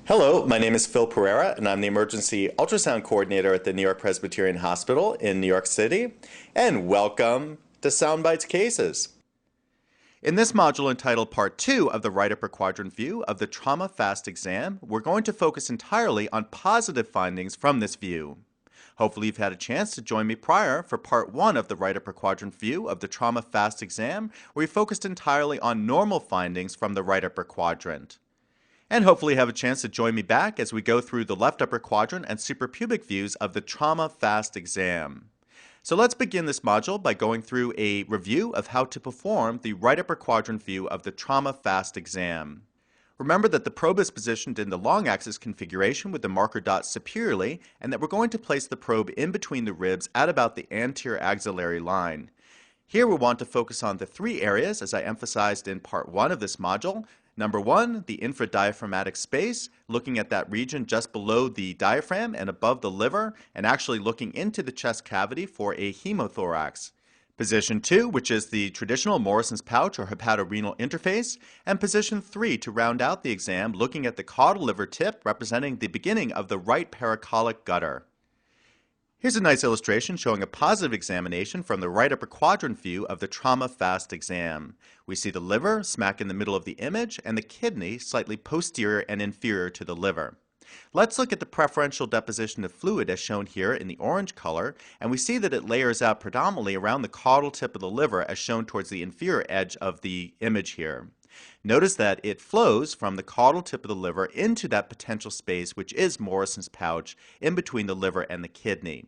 Hello, my name is Phil Pereira, and I'm the Emergency Ultrasound Coordinator at the New York Presbyterian Hospital in New York City. And welcome to Soundbites Cases. In this module entitled Part 2 of the right upper quadrant view of the trauma FAST exam, we're going to focus entirely on positive findings from this view. Hopefully you've had a chance to join me prior for Part 1 of the right upper quadrant view of the trauma FAST exam, where we focused entirely on normal findings from the right upper quadrant. And hopefully have a chance to join me back as we go through the left upper quadrant and suprapubic views of the trauma FAST exam. So let's begin this module by going through a review of how to perform the right upper quadrant view of the trauma FAST exam. Remember that the probe is positioned in the long axis configuration with the marker dot superiorly, and that we're going to place the probe in between the ribs at about the anterior axillary line. Here we want to focus on the three areas as I emphasized in part 1 of this module. Number 1, the infradiaphragmatic space, looking at that region just below the diaphragm and above the liver, and actually looking into the chest cavity for a hemothorax. Position 2, which is the traditional Morison's pouch or hepatorenal interface, and position 3 to round out the exam, looking at the caudal liver tip representing the beginning of the right paracolic gutter. Here's a nice illustration showing a positive examination from the right upper quadrant view of the trauma FAST exam. We see the liver smack in the middle of the image and the kidney slightly posterior and inferior to the liver. Let's look at the preferential deposition of fluid as shown here in the orange color, and we see that it layers out predominantly around the caudal tip of the liver as shown towards the inferior edge of the image here. Notice that it flows from the caudal tip of the liver into that potential space which is Morison's pouch in between the liver and the kidney.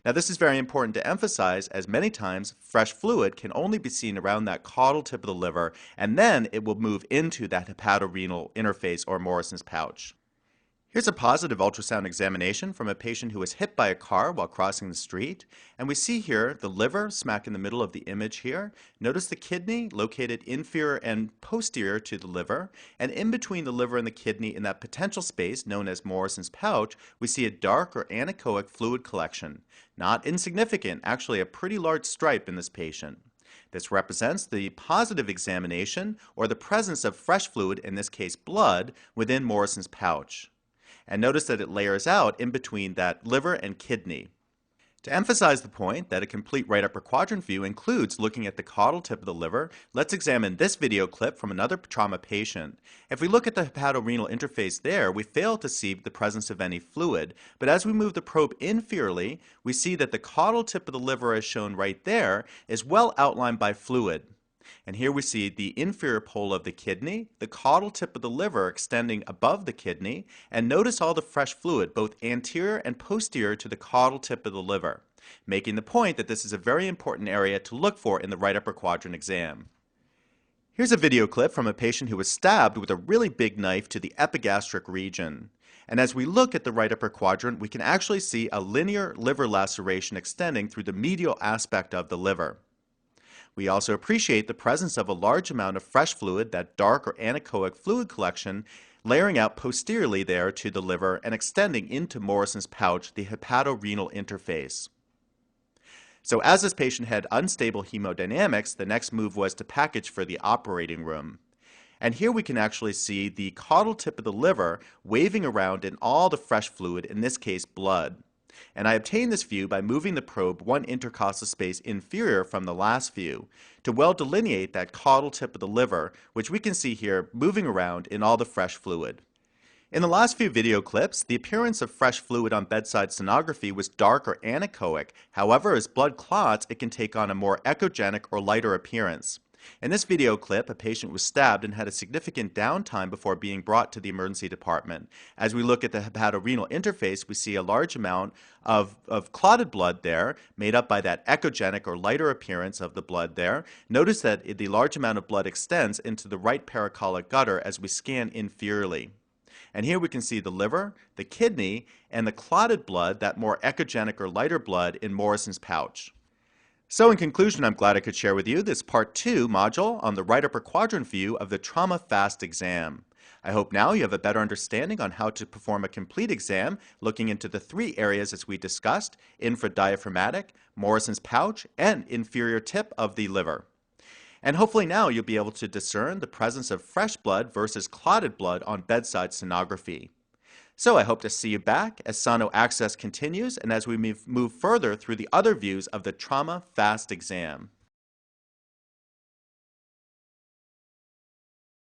Now this is very important to emphasize, as many times fresh fluid can only be seen around that caudal tip of the liver, and then it will move into that hepatorenal interface or Morison's pouch. Here's a positive ultrasound examination from a patient who was hit by a car while crossing the street. And we see here the liver smack in the middle of the image here. Notice the kidney located inferior and posterior to the liver. And in between the liver and the kidney in that potential space known as Morison's pouch, we see a dark or anechoic fluid collection. Not insignificant, actually a pretty large stripe in this patient. This represents the positive examination or the presence of fresh fluid, in this case blood, within Morison's pouch. And notice that it layers out in between that liver and kidney. To emphasize the point that a complete right upper quadrant view includes looking at the caudal tip of the liver, let's examine this video clip from another trauma patient. If we look at the hepatorenal interface there, we fail to see the presence of any fluid, but as we move the probe inferiorly, we see that the caudal tip of the liver, as shown right there, is well outlined by fluid. And here we see the inferior pole of the kidney, the caudal tip of the liver extending above the kidney, and notice all the fresh fluid, both anterior and posterior to the caudal tip of the liver, making the point that this is a very important area to look for in the right upper quadrant exam. Here's a video clip from a patient who was stabbed with a really big knife to the epigastric region. And as we look at the right upper quadrant, we can actually see a linear liver laceration extending through the medial aspect of the liver. We also appreciate the presence of a large amount of fresh fluid, that dark or anechoic fluid collection, layering out posteriorly there to the liver and extending into Morison's pouch, the hepatorenal interface. So as this patient had unstable hemodynamics, the next move was to package for the operating room. And here we can actually see the caudal tip of the liver waving around in all the fresh fluid, in this case blood. And I obtained this view by moving the probe one intercostal space inferior from the last view to well delineate that caudal tip of the liver, which we can see here moving around in all the fresh fluid. In the last few video clips, the appearance of fresh fluid on bedside sonography was dark or anechoic. However, as blood clots, it can take on a more echogenic or lighter appearance. In this video clip, a patient was stabbed and had a significant downtime before being brought to the emergency department. As we look at the hepatorenal interface, we see a large amount of clotted blood there, made up by that echogenic or lighter appearance of the blood there. Notice that the large amount of blood extends into the right paracolic gutter as we scan inferiorly. And here we can see the liver, the kidney, and the clotted blood, that more echogenic or lighter blood, in Morison's pouch. So in conclusion, I'm glad I could share with you this Part 2 module on the right upper quadrant view of the trauma FAST exam. I hope now you have a better understanding on how to perform a complete exam, looking into the three areas as we discussed: infradiaphragmatic, Morison's pouch, and inferior tip of the liver. And hopefully now you'll be able to discern the presence of fresh blood versus clotted blood on bedside sonography. So I hope to see you back as Sano Access continues and as we move further through the other views of the Trauma FAST exam.